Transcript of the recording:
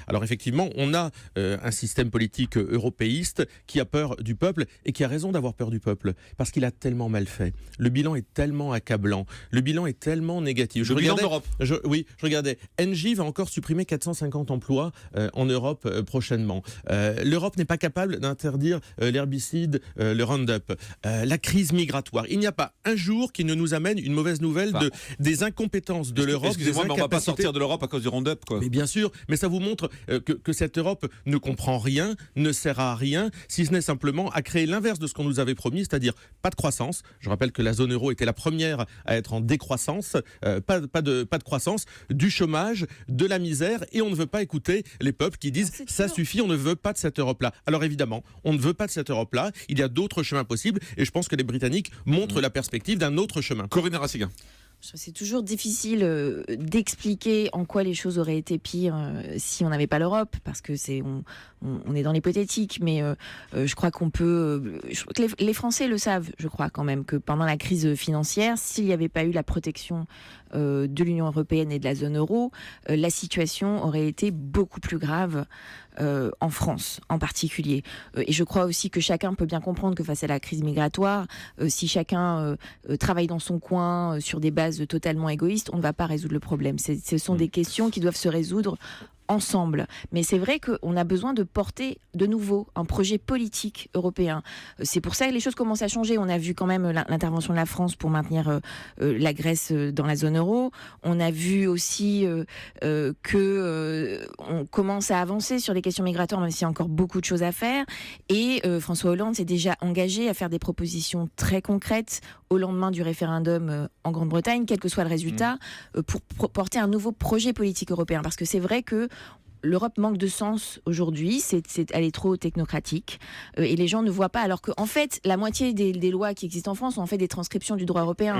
Alors effectivement, on a un système politique européiste qui a peur du peuple et qui a raison d'avoir peur du peuple parce qu'il a tellement mal fait. Le bilan est tellement accablant, le bilan est tellement négatif. Bilan d'Europe. Je regardais. Engie va encore supprimer 450 emplois en Europe prochainement. L'Europe n'est pas capable d'interdire l'herbicide, le Roundup. La crise migratoire. Il n'y a pas un jour qui ne nous amène une mauvaise nouvelle des incompétences de l'Europe. Excusez-moi, mais on ne va pas sortir de l'Europe à cause du Roundup, quoi. Mais bien sûr, mais ça vous montre que cette Europe ne comprend rien, ne sert à rien, si ce n'est simplement à créer l'inverse de ce qu'on nous avait promis, c'est-à-dire pas de croissance. Je rappelle que la zone euro était la première à être en décroissance, pas de croissance, du chômage, de la misère, et on ne veut pas écouter les peuples qui disent ça suffit, on ne veut pas de cette Europe-là. Alors évidemment, on ne veut pas de cette Europe-là, il y a d'autres chemins possibles, et je pense que les Britanniques montrent la perspective d'un autre chemin. Corinne Rassigan. C'est toujours difficile d'expliquer en quoi les choses auraient été pires si on n'avait pas l'Europe, parce que on est dans l'hypothétique, mais je crois qu'on peut... je crois que les Français le savent, je crois quand même, que pendant la crise financière, s'il n'y avait pas eu la protection de l'Union européenne et de la zone euro, la situation aurait été beaucoup plus grave en France en particulier. Et je crois aussi que chacun peut bien comprendre que face à la crise migratoire, si chacun travaille dans son coin sur des bases totalement égoïstes, on ne va pas résoudre le problème. Ce sont des questions qui doivent se résoudre ensemble. Mais c'est vrai qu'on a besoin de porter de nouveau un projet politique européen. C'est pour ça que les choses commencent à changer. On a vu quand même l'intervention de la France pour maintenir la Grèce dans la zone euro. On a vu aussi que on commence à avancer sur les questions migratoires, même s'il y a encore beaucoup de choses à faire. Et François Hollande s'est déjà engagé à faire des propositions très concrètes au lendemain du référendum en Grande-Bretagne, quel que soit le résultat, pour porter un nouveau projet politique européen. Parce que c'est vrai que l'Europe manque de sens aujourd'hui, elle est trop technocratique et les gens ne voient pas, alors qu'en fait, la moitié des lois qui existent en France sont en fait des transcriptions du droit européen.